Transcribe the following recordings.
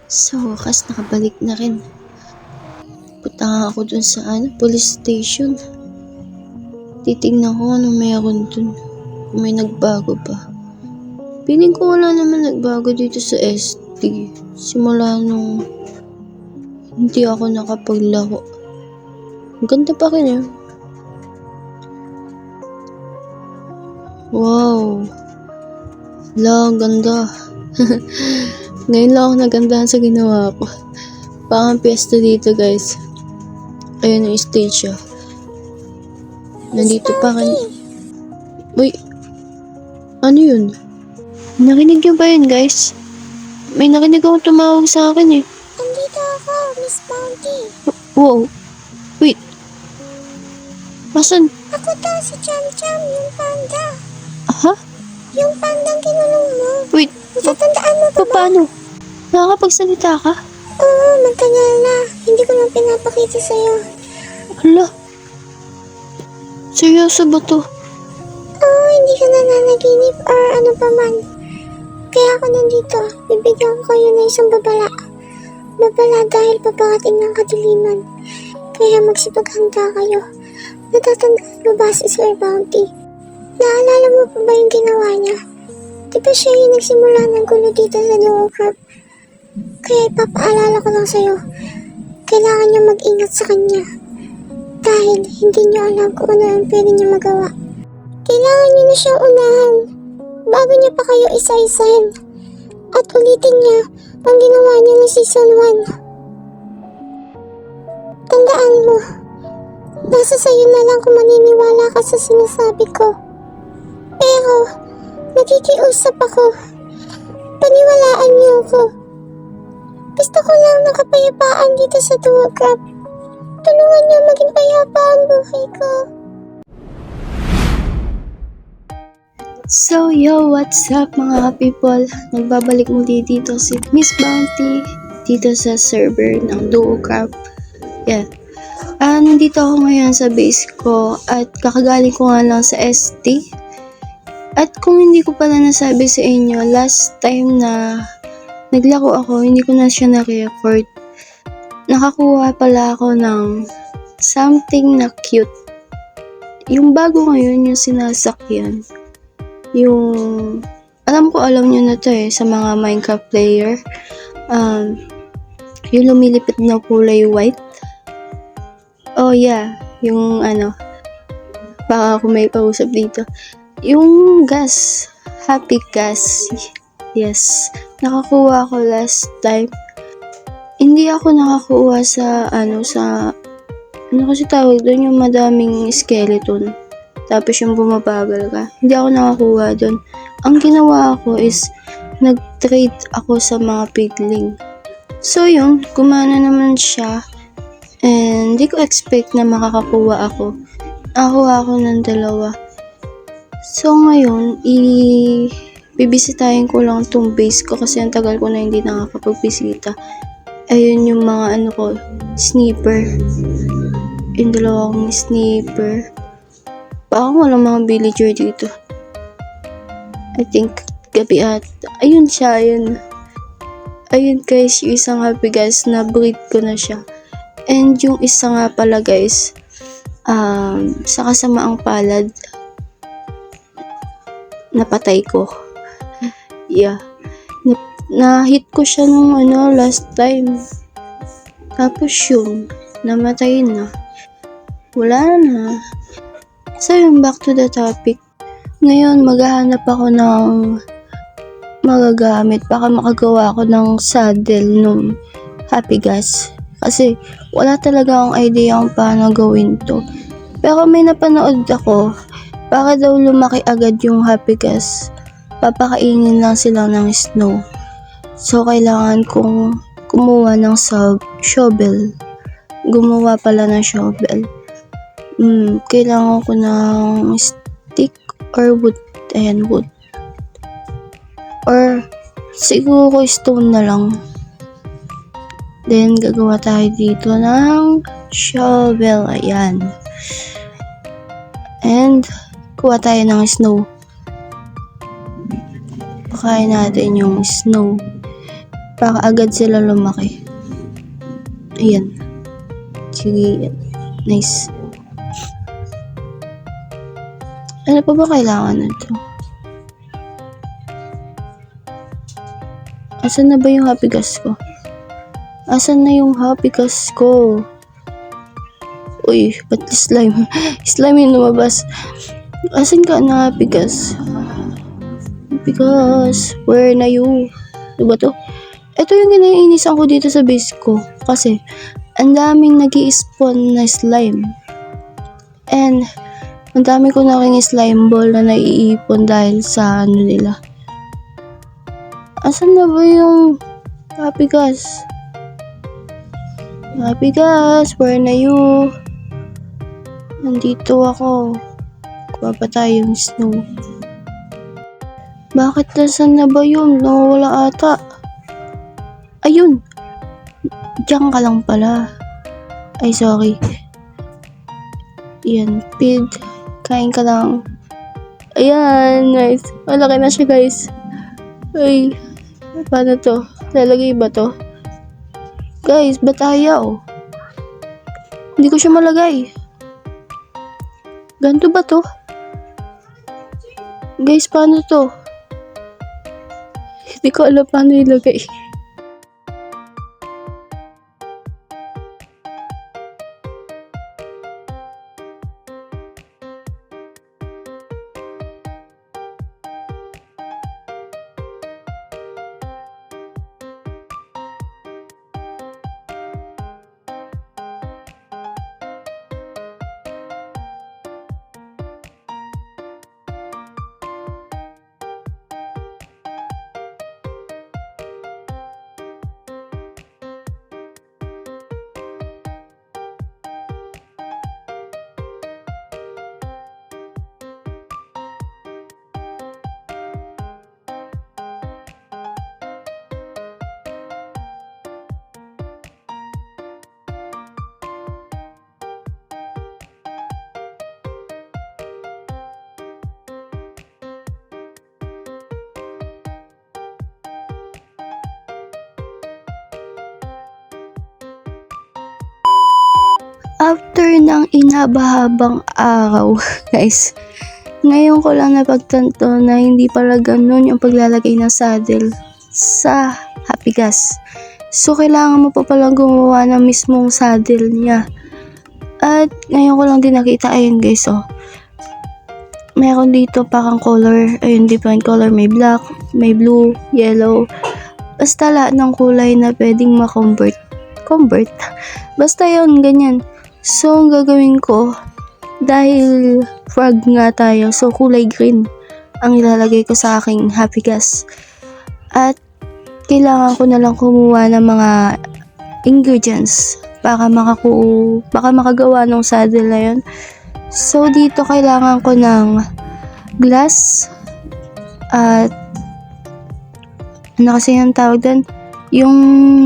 Sa wakas, nakabalik na rin. Punta nga ako dun sa police station. Titignan ko ano meron dun. Kung may nagbago ba. Piling ko wala naman nagbago dito sa SD. Simula nung hindi ako nakapaglaro. Ang ganda pa rin eh. Wow. Ang ganda. Ngayon lang ako nagandahan sa ginawa ko. Parang piyesta dito guys. Ayun yung stage ah. Nandito pa kan. Uy. Ano yun? Narinig niyo ba yun guys? May narinig akong tumawag sa akin eh. Andito ako, Miss Bounty. Wow. Wait. Masan? Ako to, si Cham Cham, yung panda. Aha? Yung pandang kinulong mo. Wait. Natatandaan mo pa ba? Paano? Nakakapagsalita ka? Oo, matagal na. Hindi ko lang pinapakita sa'yo. Hala. Seryoso ba to? Oo, hindi ka na nanaginip or ano pa man. Kaya ako nandito. Bibigyan ko kayo ng isang babala. Babala dahil paparating ng kadiliman. Kaya magsipaghanda kayo. Natatandaan mo ba si Sir Bounty? Naalala mo pa ba yung ginawa niya? Di ba siya yung nagsimula ng gulo dito sa Duo Crab? Kaya ipapaalala ko lang sa'yo. Kailangan niyo mag-ingat sa kanya. Dahil hindi niyo alam kung ano ang pwede niya magawa. Kailangan niyo na siyang unahan bago niya pa kayo isa-isahin. At ulitin niya ang ginawa niya ng Season 1. Tandaan mo, nasa sayo na lang kung maniniwala ka sa sinasabi ko. Pero, nakikiusap ako. Paniwalaan niyo ako. Gusto ko lang ng kapayapaan dito sa Duo Crab. Tulungan niyo maging payapa ang buhay ko. So yo, what's up mga people? Nagbabalik muli dito si Miss Bounty dito sa server ng Duo Crab. Yeah. Nandito ako ngayon sa base ko at kakagaling ko nga lang sa ST. At kung hindi ko pala nasabi sa inyo, last time na naglaro ako, hindi ko na siya na-record. Nakakuha pala ako ng something na cute. Yung bago ngayon, yung sinasakyan. Yung, alam nyo na to sa mga Minecraft player. Yung lumilipit na kulay white. Oh yeah, yung baka ako may pausap dito. Yung gas, happy gas. Yes, nakakuha ako last time. Hindi ako nakakuha sa ano kasi tawag doon, yung madaming skeleton. Tapos yung bumabagal ka. Hindi ako nakakuha doon. Ang ginawa ko is nag-trade ako sa mga pigling. So yun, gumana naman siya. And di ko expect na makakakuha ako. Nakakuha ako ng 2. So ngayon, bibisitahin ko lang tong base ko kasi ang tagal ko na hindi nakakapagbisita. Ayun yung mga sniper. Yung 2 kong sniper. Baka walang mga villager dito. I think gabi at ayun siya, ayun. Ayun guys, yung isang happy guys, na breed ko na siya. And yung isa nga pala guys, sa kasamaang palad, napatay ko. Yeah. Na-hit ko siya nung last time. Tapos yung namatay na. Wala na. So yun, back to the topic. Ngayon, maghahanap ako ng magagamit. Baka makagawa ako ng saddle nung happy gas. Kasi wala talaga akong idea kung paano gawin to. Pero may napanood ako. Para daw lumaki agad yung happy gas, papakainin lang sila ng snow. So, kailangan kong kumuha ng shovel. Gumawa pala ng shovel. Kailangan ko ng stick or wood. Ayan, wood. Or, siguro stone na lang. Then, gagawa tayo dito ng shovel. Ayan. And, kuha tayo ng snow. Pakain natin yung snow. para agad sila lumaki. Ayan. Sige. Nice. Ano pa ba kailangan nito? Asan na ba yung happy gas ko? Asan na yung happy gas ko? Uy, ba't slime? Slime yung lumabas. Asan ka na happy gas? Happy gas, where na you? Diba to? Ito yung ginaiinisan ko dito sa base ko. Kasi, ang daming nag-i-spawn na slime. And, ang dami ko naking slime ball na naiipon dahil sa ano nila. Asan na ba yung happy gas? Happy gas, where na you? Nandito ako. Papatay yung snow. Bakit nasan na ba yun? Nawawala ata. Ayun! Diyan ka lang pala. Ay, sorry. Yan, pig. Kain ka lang. Ayan, nice. Malaki na siya, guys. Ay, paano to? Lalagay ba to? Guys, ba't ayaw? Hindi ko siya malagay. Ganto ba to? Guys, paano to? Hindi ko alam paano ilagay. After ng inhaba-habang araw, guys, ngayon ko lang napagtanto na hindi pala ganun yung paglalagay ng saddle sa happy gas. So, kailangan mo pa palang gumawa ng mismong saddle niya. At ngayon ko lang din nakita, ayun guys, oh. Meron dito parang color, ayun, different color, may black, may blue, yellow. Basta lahat ng kulay na pwedeng ma-convert. Basta yun, ganyan. So, ang gagawin ko, dahil frog nga tayo, so kulay green ang ilalagay ko sa aking happy gas. At kailangan ko na lang kumuha ng mga ingredients para makagawa ng saddle na yun. So, dito kailangan ko ng glass at ano kasi yung tawag doon? Yung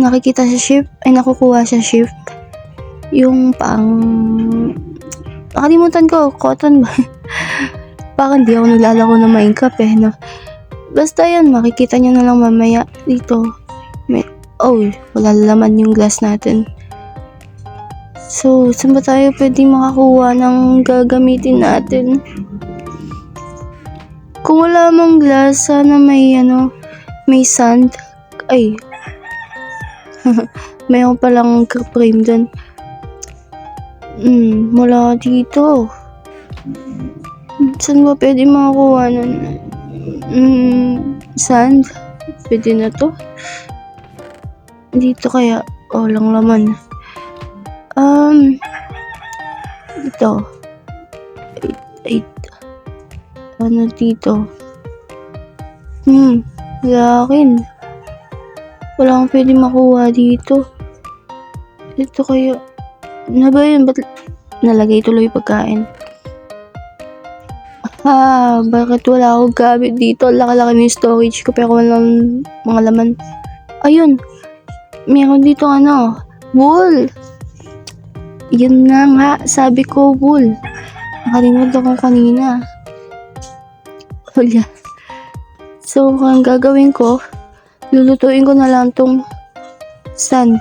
nakikita sa ship, ay nakukuha sa ship. Yung nakalimutan ko, cotton ba? Parang di ako naglalako ng Minecraft no? Basta yan, makikita nyo na lang mamaya dito. Wala laman yung glass natin. So, saan ba tayo pwede makakuha ng gagamitin natin? Kung wala mong glass, sana may sand. Ay. Mayroon palang frame dun. Wala dito. Saan ba pwede makakuha nun? Sand? Pwede na to? Dito kaya? Walang laman. Dito. Ano dito? Wala akin. Wala akong pwede makuha dito. Ito kaya. Ano ba yun? Ba't nalagay tuloy pagkain? Bakit wala akong gamit dito? Laki-laki yung storage ko pero walang mga laman. Ayun. Meron dito wool. Yun nga, sabi ko wool. Nakalimutan ko kanina. Wala. So, ang gagawin ko, lulutuin ko na lang tong sand.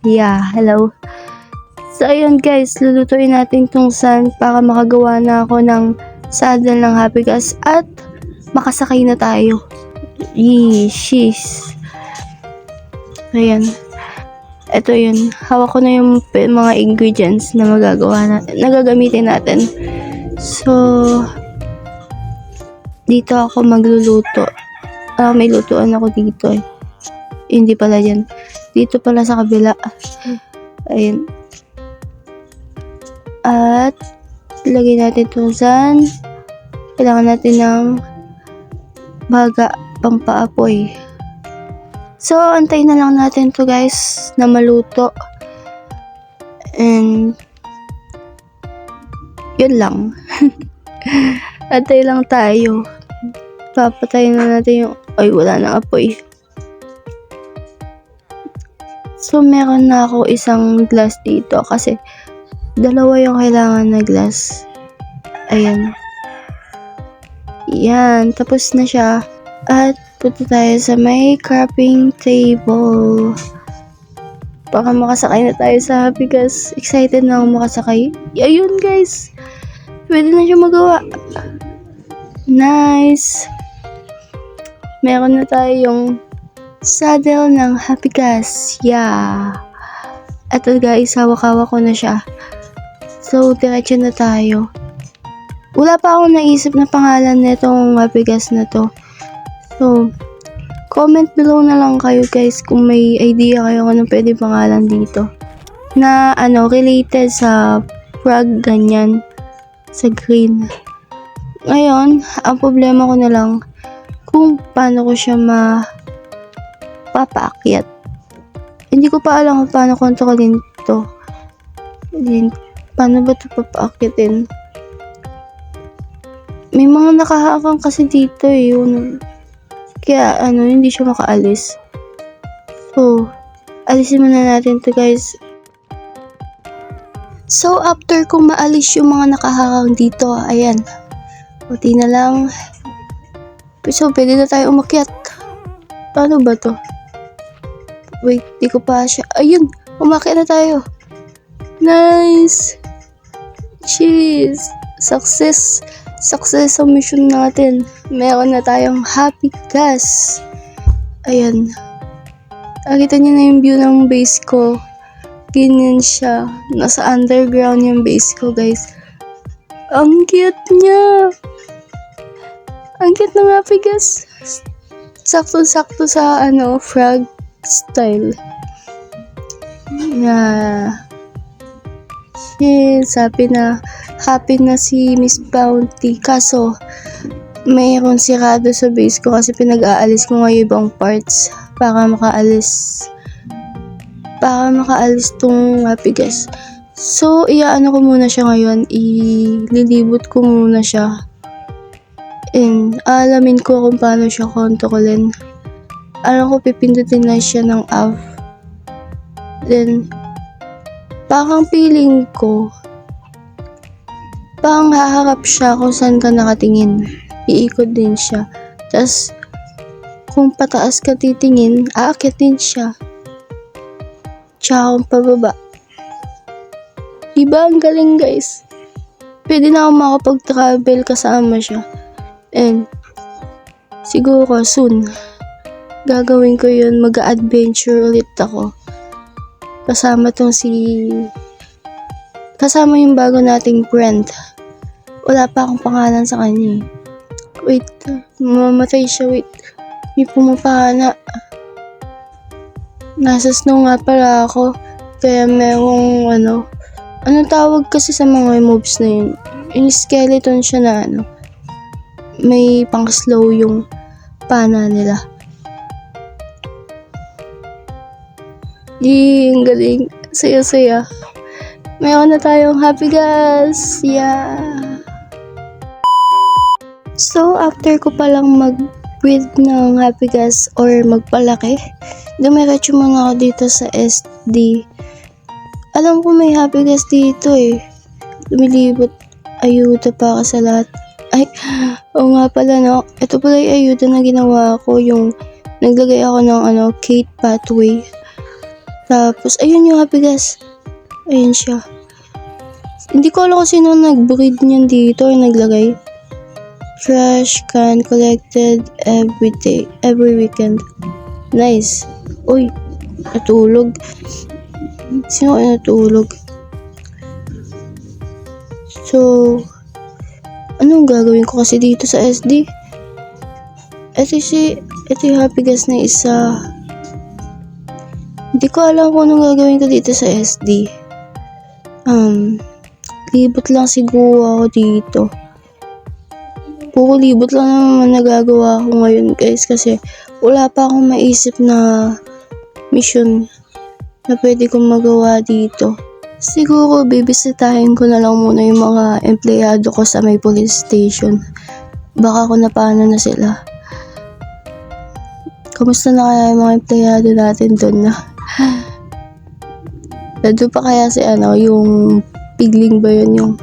Yeah, hello. So, ayun guys, lulutuin natin tong sand para makagawa na ako ng saddle ng Happy Gas at makasakay na tayo. Sheesh. Ayan. Ito yun. Hawak ko na yung mga ingredients na gagamitin natin. So, dito ako magluluto. May lutuan ako dito eh. Hindi pala yan. Dito pala sa kabila. Ayan. At, lagay natin itong sand. Kailangan natin ng baga pampaapoy. So, antayin na lang natin to guys na maluto. And, yun lang. Antay lang tayo. Papatayin na natin yung, wala na apoy. So, meron na ako isang glass dito kasi dalawa yung kailangan na glass. Ayan. Yan, tapos na siya. At punta tayo sa may crafting table. Baka makasakay na tayo sa Happy Gas. Excited na ako makasakay. Ayun guys. Pwede na siya magawa. Nice. Meron na tayong saddle ng Happy Gas. Yeah. Ito guys, hawak-hawak ko na siya. So, diretso na tayo. Wala pa akong naisip na pangalan nitong Happy Gas na to. So, comment below na lang kayo guys kung may idea kayo kung anong pwede pangalan dito. Na related sa frog ganyan. Sa green. Ngayon, ang problema ko na lang kung paano ko siya mapapaakyat. Hindi ko pa alam kung paano kontrolin to. Paano ba ito papaakyatin? May mga nakahakang kasi dito eh. Kaya hindi siya makaalis. So, alisin muna natin to guys. So, after kung maalis yung mga nakahakang dito, ayan. Puti na lang. So, pwede na tayo umakyat. Paano ba to? Wait, di ko pa siya. Ayun, umakyat na tayo. Nice! Cheers! Success! Success ang mission natin. Meron na tayong Happy Gas. Ayan. Nakita niyo na yung view ng base ko. Ganyan siya. Nasa underground yung base ko, guys. Ang cute niya. Ang cute ng Happy Gas. Sakto-sakto sa frog style. Yeah. Yes, happy na si Miss Bounty. Kaso, mayroon sirado sa base ko kasi pinag-aalis ko nga yung ibang parts para makaalis tong Happy Gas. So, iaano ko muna siya ngayon. Ililibot ko muna siya. And, alamin ko kung paano siya kontrolin. Alam ko, pipindutin na siya ng off. Then, parang feeling ko, parang haharap siya kung saan ka nakatingin. Iikot din siya. Tapos, kung pataas ka titingin, aakyat din siya. Tsaka kung pababa. Diba ang galing guys? Pwede na ako makapag-travel kasama siya. And, siguro soon, gagawin ko yun. Mag-adventure ulit ako. Kasama yung bago nating friend. Wala pa akong pangalan sa kanya eh. Wait, mamamatay siya, wait. May pumapahana. Nasa snow nga pala ako. Kaya merong anong tawag kasi sa mga mobs na yun? Yung skeleton siya na may pang slow yung pana nila. Ang galing. Saya-saya. Mayroon na tayong Happy Gas. Yeah. So, after ko palang mag-breathe ng Happy Gas or magpalaki, dumiretso muna ako dito sa SD. Alam ko may Happy Gas dito eh. Lumilibot. Ayuda para sa lahat. Ay, oo nga pala, no? Ito pala yung ayuda na ginawa ko, yung naglagay ako ng Kate Pathway. Tapos, ayun yung Happy Gas. Ayun siya. Hindi ko alam kung sino nag-breed niyan dito or naglagay. Trash can collected every weekend. Nice. Uy, natulog. Sino kayo natulog? So, anong gagawin ko kasi dito sa SD? Ito yung Happy Gas na isa. Hindi ko alam kung anong gagawin ko dito sa SD. Libot lang siguro ako dito. Puro libot lang naman nagagawa ko ngayon, guys, kasi wala pa akong maisip na mission na pwede kong magawa dito. Siguro bibisitahin ko na lang muna yung mga empleyado ko sa may police station. Baka kung napano na sila. Kamusta na kaya yung mga empleyado natin doon na? Nandun pa kaya si yung pigling ba yun, yung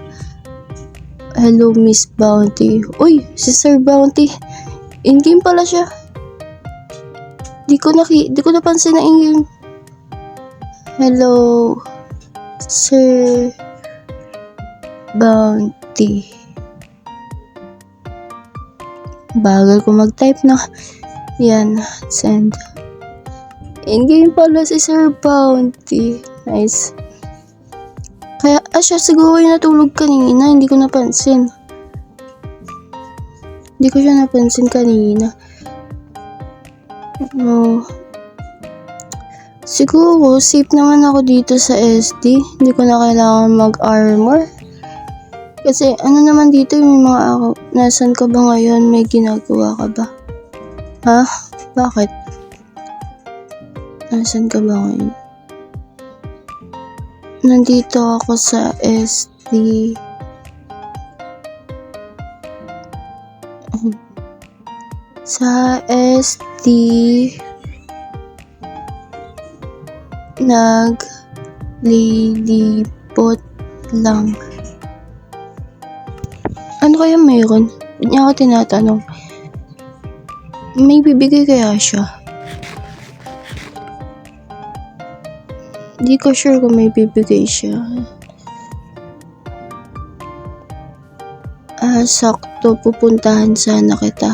hello Miss Bounty. Uy, si Sir Bounty. In-game pala siya. Di ko napansin na in-game. Hello Sir Bounty. Bagal ko mag-type na. Yan, send. In-game pala si Sir Bounty. Nice. Kaya, siya siguro yung natulog kanina. Hindi ko napansin. Hindi ko siya napansin kanina. No. Siguro, safe naman ako dito sa SD. Hindi ko na kailangan mag-armor. Kasi, naman dito, may mga ako. Nasaan ka ba ngayon? May ginagawa ka ba? Ha? Bakit? Nasaan ka ba ngayon? Nandito ako sa SD. Sa SD naglilipot lang. Ano kaya mayroon? Hindi niya ako tinatanong. May bibigay kaya siya? Di ko sure kung may bibigay siya. Sakto, pupuntahan sana kita.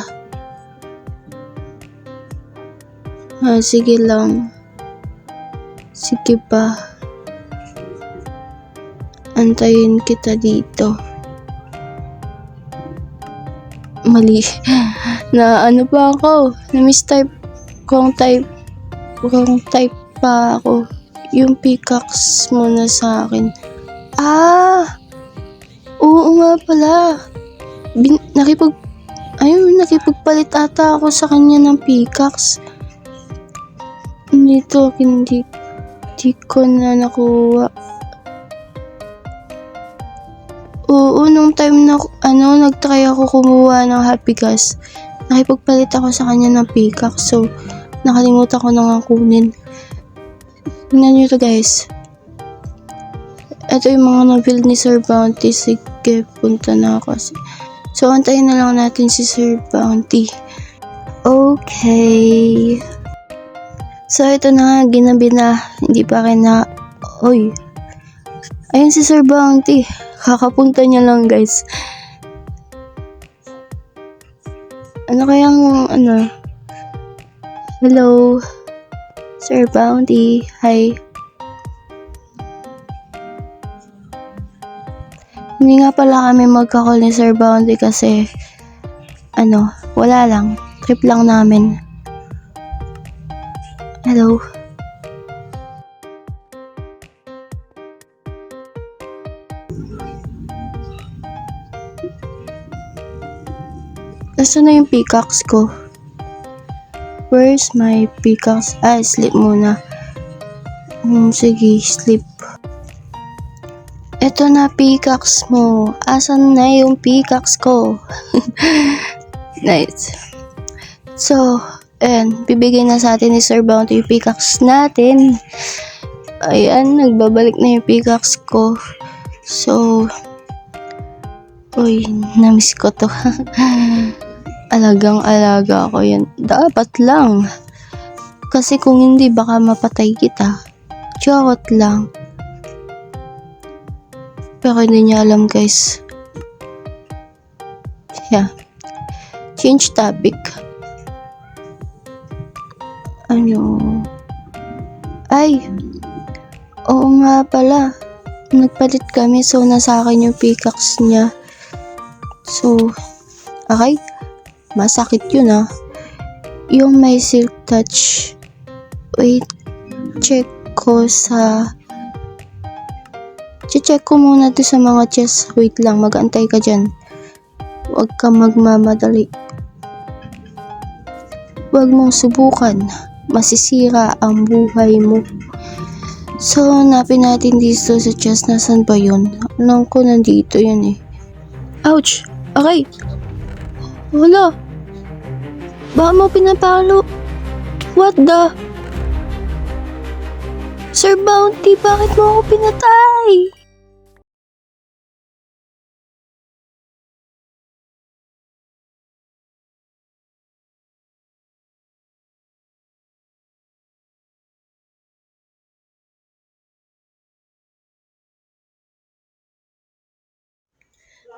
Sige lang. Sige pa. Antayin kita dito. Mali. Na pa ako? Na-mistype. Wrong type pa ako. Yung pickaxe mo na sa akin. Oo nga pala. Nakipagpalit ata ako sa kanya ng pickaxe. Dito, hindi ko na nakuha. Oo, nung time na, nagtry ako kumuha ng Happy Gas. Nakipagpalit ako sa kanya ng pickaxe. So, nakalimutan ko na nga kunin. Tingnan nyo to, guys. Ito yung mga na-build ni Sir Bounty. Sige, punta na ako. So, antayin na lang natin si Sir Bounty. Okay. So, ito na nga, ginabi na. Hindi pa Uy. Ayun si Sir Bounty. Kakapunta niya lang, guys. Hello. Sir Bounty. Hi. Hindi nga pala kami magka-call ni Sir Bounty kasi wala lang. Trip lang namin. Hello. Nasaan na yung pickaxe ko? Where's my pickaxe? Sleep muna. Sige, sleep. Ito na pickaxe mo. Asan na yung pickaxe ko? Nice. So, bibigay na sa atin ni Sir Bounty yung pickaxe natin. Ayan, nagbabalik na yung pickaxe ko. So, Uy, namiss ko to. Alagang-alaga ko yan. Dapat lang. Kasi kung hindi, baka mapatay kita. Charot lang. Pero hindi niya alam, guys. Yeah. Change topic. Ano? Ay! Oo nga pala. Nagpalit kami, so nasa akin yung pickaxe niya. So, okay. Masakit yun ah. Yung may silk touch. Wait, check ko sa... Check ko muna to sa mga chest. Wait lang, mag-antay ka dyan. Huwag kang magmamadali. Huwag mong subukan. Masisira ang buhay mo. So, hanapin natin dito sa chest. Nasaan ba yun? Alam ko nandito yun eh. Ouch! Okay. Wala. Baka mo pinapalo. What the? Sir Bounty, bakit mo ako pinatay?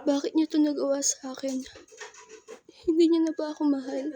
Bakit niyo to nagawa sa akin? Hindi niyo na ba ako mahal?